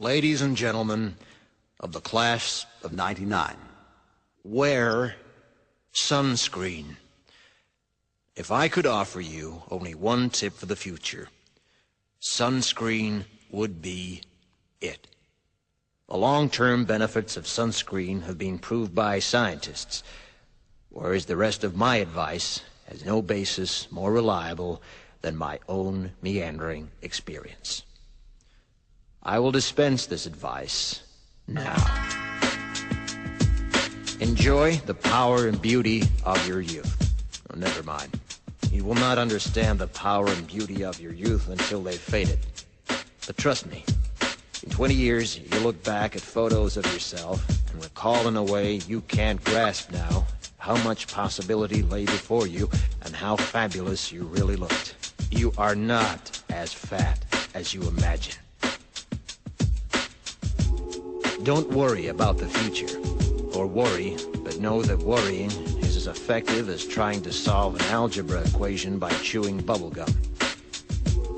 Ladies and gentlemen of the class of '99, wear sunscreen. If I could offer you only one tip for the future, sunscreen would be it. The long-term benefits of sunscreen have been proved by scientists, whereas the rest of my advice has no basis more reliable than my own meandering experience. I will dispense this advice now. Enjoy the power and beauty of your youth. Oh, never mind. You will not understand the power and beauty of your youth until they've faded. But trust me, in 20 years, you'll look back at photos of yourself and recall in a way you can't grasp now how much possibility lay before you and how fabulous you really looked. You are not as fat as you imagine. Don't worry about the future, or worry, but know that worrying is as effective as trying to solve an algebra equation by chewing bubblegum.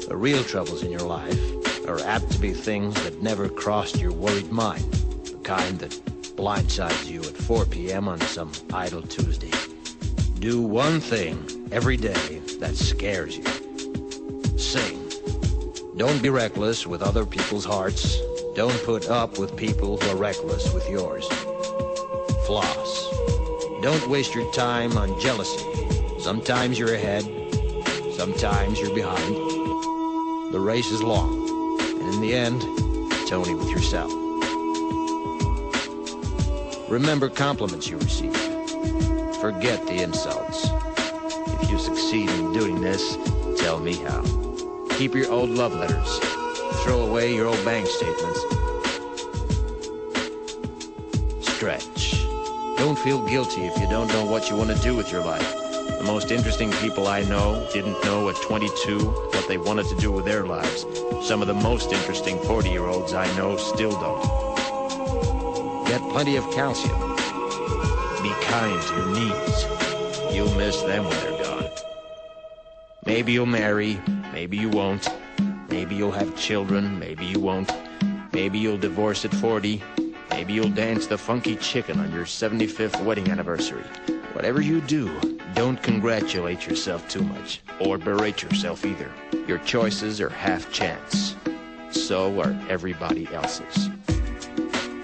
The real troubles in your life are apt to be things that never crossed your worried mind, the kind that blindsides you at 4 p.m. on some idle Tuesday. Do one thing every day that scares you. Sing. Don't be reckless with other people's hearts. Don't put up with people who are reckless with yours. Floss. Don't waste your time on jealousy. Sometimes you're ahead, sometimes you're behind. The race is long, and in the end, it's only with yourself. Remember compliments you receive. Forget the insults. If you succeed in doing this, tell me how. Keep your old love letters. Throw away your old bank statements. Stretch. Don't feel guilty if you don't know what you want to do with your life. The most interesting people I know didn't know at 22 what they wanted to do with their lives. Some of the most interesting 40-year-olds I know still don't. Get plenty of calcium. Be kind to your knees. You'll miss them when they're gone. Maybe you'll marry, maybe you won't. Maybe you'll have children, maybe you won't. Maybe you'll divorce at 40. Maybe you'll dance the funky chicken on your 75th wedding anniversary. Whatever you do, don't congratulate yourself too much, or berate yourself either. Your choices are half chance. So are everybody else's.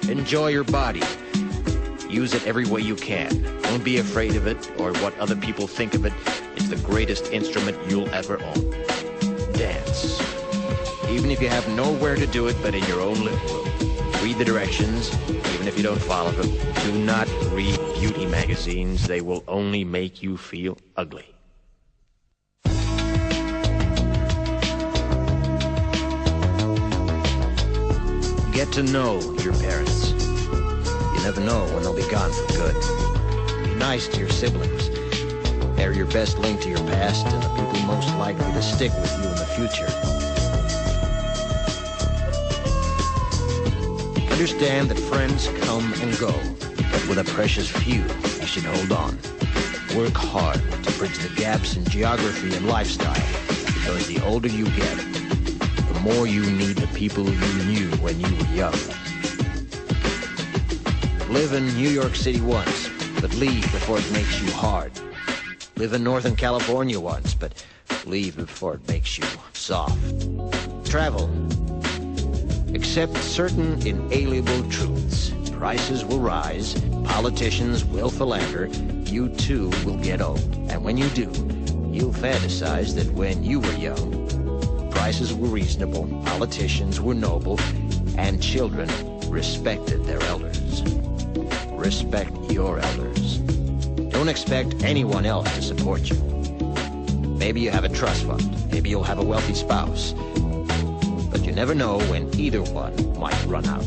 Enjoy your body. Use it every way you can. Don't be afraid of it, or what other people think of it. It's the greatest instrument you'll ever own. Dance. Even if you have nowhere to do it but in your own living room. Read the directions, even if you don't follow them. Do not read beauty magazines. They will only make you feel ugly. Get to know your parents. You never know when they'll be gone for good. Be nice to your siblings. They're your best link to your past and the people most likely to stick with you in the future. Understand that friends come and go, but with a precious few, you should hold on. Work hard to bridge the gaps in geography and lifestyle, because the older you get, the more you need the people you knew when you were young. Live in New York City once, but leave before it makes you hard. Live in Northern California once, but leave before it makes you soft. Travel. Accept certain inalienable truths. Prices will rise, politicians will philander, you too will get old. And when you do, you'll fantasize that when you were young, prices were reasonable, politicians were noble, and children respected their elders. Respect your elders. Don't expect anyone else to support you. Maybe you have a trust fund, maybe you'll have a wealthy spouse. But you never know when either one might run out.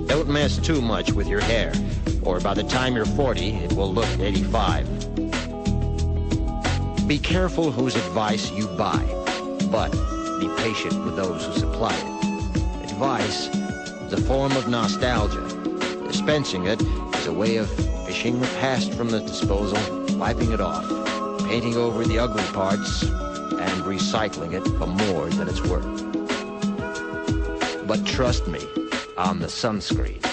Don't mess too much with your hair, or by the time you're 40, it will look 85. Be careful whose advice you buy, but be patient with those who supply it. Advice is a form of nostalgia. Dispensing it is a way of fishing the past from the disposal, wiping it off, painting over the ugly parts, and recycling it for more than it's worth. But trust me on the sunscreen.